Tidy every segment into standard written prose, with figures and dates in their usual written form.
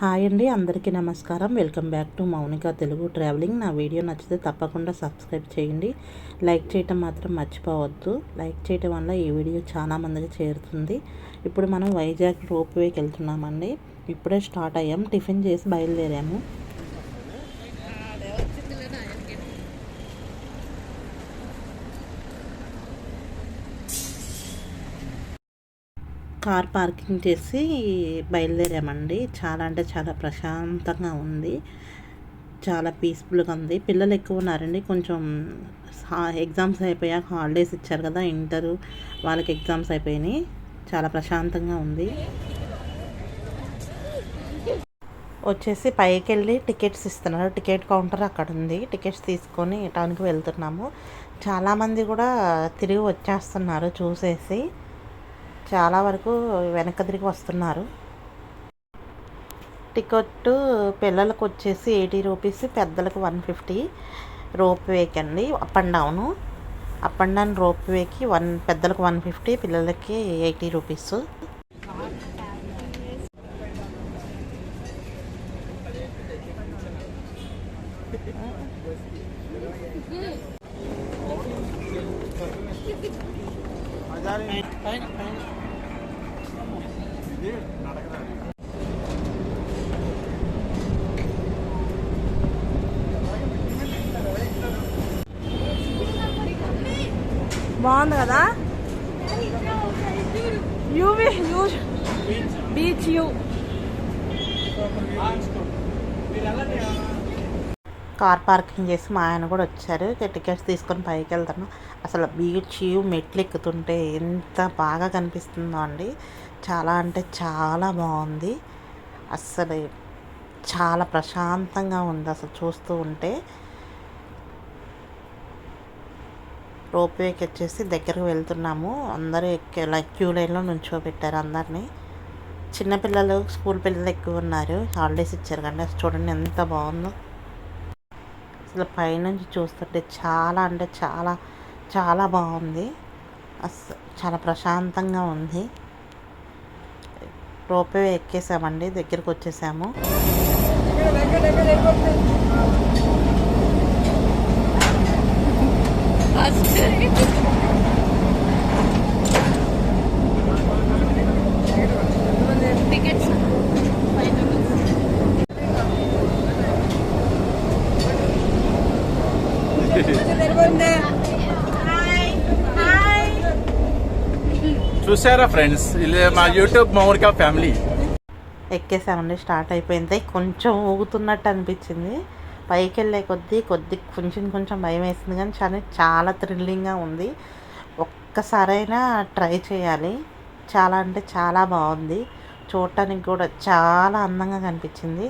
Hi అండి, అందరికీ నమస్కారం. Welcome back to Mounika Telugu travelling. నా వీడియో నచ్చితే తప్పకుండా సబ్స్క్రైబ్ చేయండి. లైక్ చేయటం మాత్రం మర్చిపోవద్దు. లైక్ చేయటం వల్ల ఈ వీడియో చాలా మందికి చేరుతుంది. ఇప్పుడు మనం వైజాగ్ రోప్వేకి వెళ్తున్నామండి. ఇప్పుడే స్టార్ట్ అయ్యాం, టిఫిన్ చేసి బయలుదేరాము. కార్ పార్కింగ్ చేసి బయలుదేరామండి. చాలా అంటే చాలా ప్రశాంతంగా ఉంది, చాలా పీస్ఫుల్గా ఉంది. పిల్లలు ఎక్కువ ఉన్నారండి. కొంచెం ఎగ్జామ్స్ అయిపోయాక హాలిడేస్ ఇచ్చారు కదా, ఇంటరు వాళ్ళకి ఎగ్జామ్స్ అయిపోయినాయి. చాలా ప్రశాంతంగా ఉంది. వచ్చేసి పైకి వెళ్ళి టికెట్స్ ఇస్తున్నారు. టికెట్ కౌంటర్ అక్కడ ఉంది. టికెట్స్ తీసుకొని టౌన్కి వెళ్తున్నాము. చాలామంది కూడా తిరిగి వచ్చేస్తున్నారు చూసేసి. చాలా వరకు వెనక్కి తిరిగి వస్తున్నారు. టికెట్ పిల్లలకు వచ్చేసి 80 రూపీస్, పెద్దలకు 150. రోప్వేకి అండి, అప్ అండ్ డౌన్ రోప్వేకి పెద్దలకు 150, పిల్లలకి 80 రూపీస్. బాగుంది కదా, బీచ్ యూ. కార్ పార్కింగ్ చేసి మా ఆయన కూడా వచ్చారు. టికెట్స్ తీసుకొని పైకి వెళ్తాను. అసలు బీచ్ వ్యూ మెట్లు ఎక్కుతుంటే ఎంత బాగా కనిపిస్తుందో అండి. చాలా అంటే చాలా బాగుంది. అస్సలు చాలా ప్రశాంతంగా ఉంది అసలు చూస్తూ ఉంటే. రోప్వేకి వచ్చేసి దగ్గరకు వెళ్తున్నాము. అందరూ క్యూ లైన్లో నుంచోబెట్టారు అందరినీ. చిన్నపిల్లలు, స్కూల్ పిల్లలు ఎక్కువ ఉన్నారు. హాలిడేస్ ఇచ్చారు కానీ చూడండి ఎంత బాగుందో. అసలు పైనుంచి చూస్తుంటే చాలా అంటే చాలా చాలా బాగుంది. చాలా ప్రశాంతంగా ఉంది. రోప్వే ఎక్కేసామండి, దగ్గరికి వచ్చేసాము. చూసారా ఫ్రెండ్స్, ఇది మా యూట్యూబ్ మౌనిక ఫ్యామిలీ. ఎక్కేసామండి, స్టార్ట్ అయిపోయింది. కొంచెం ఊగుతున్నట్టు అనిపించింది. పైకి వెళ్ళే కొద్దీ కొంచెం భయం వేసింది, కానీ చాలా థ్రిల్లింగ్గా ఉంది. ఒక్కసారైనా ట్రై చేయాలి. చాలా అంటే చాలా బాగుంది. చూడటానికి కూడా చాలా అందంగా కనిపించింది.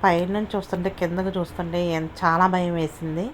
పైనుంచి చూస్తుంటే కిందకు చూస్తుంటే చాలా భయం వేసింది.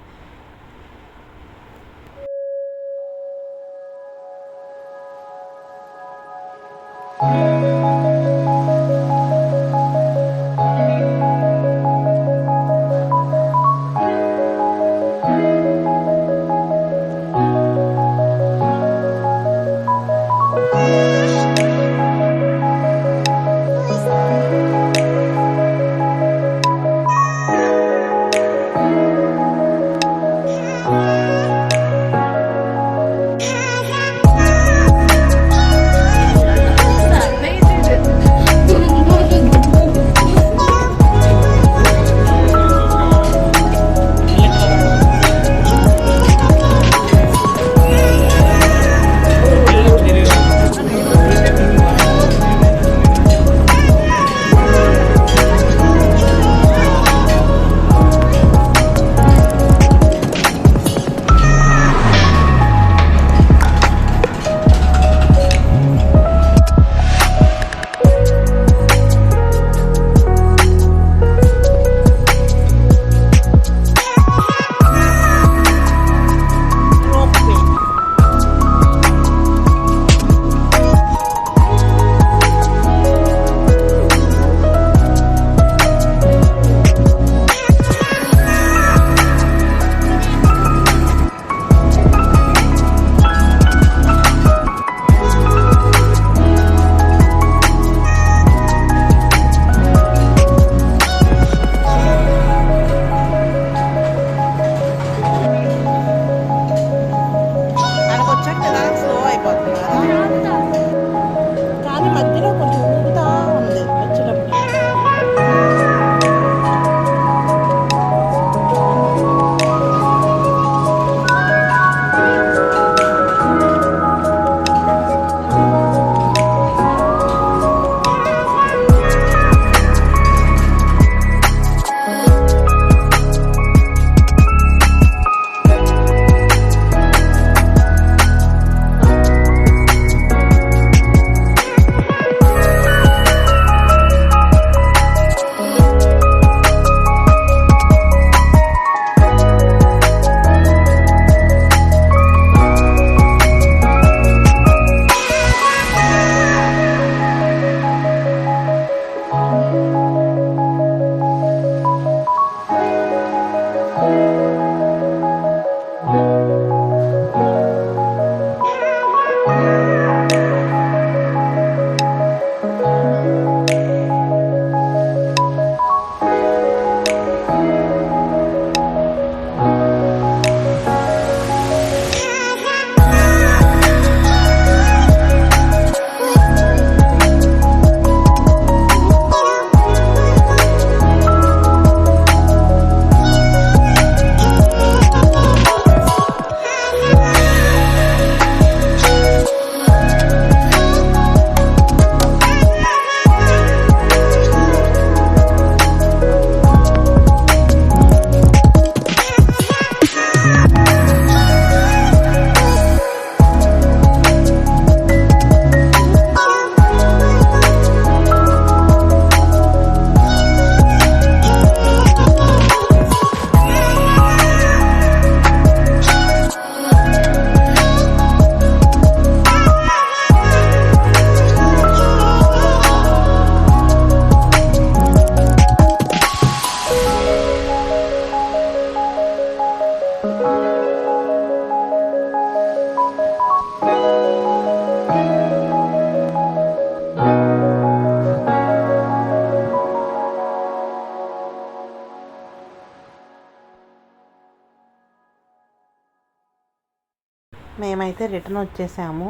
మేమైతే రిటర్న్ వచ్చేసాము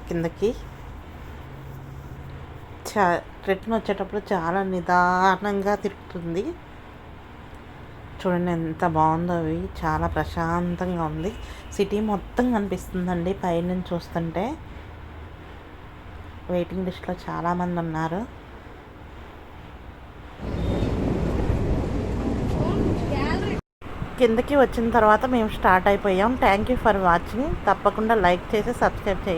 కిందకి. రిటర్న్ వచ్చేటప్పుడు చాలా నిదానంగా తిరుగుతుంది. చూడండి ఎంత బాగుందో అవి, చాలా ప్రశాంతంగా ఉంది. సిటీ మొత్తం కనిపిస్తుందండి పైనుంచి చూస్తుంటే. వెయిటింగ్ లిస్ట్లో చాలామంది ఉన్నారు. కిందకి వచ్చిన తర్వాత మేము స్టార్ట్ అయిపోయాం. Thank you for watching. తప్పకుండా లైక్ చేసి సబ్స్క్రైబ్ చేయండి.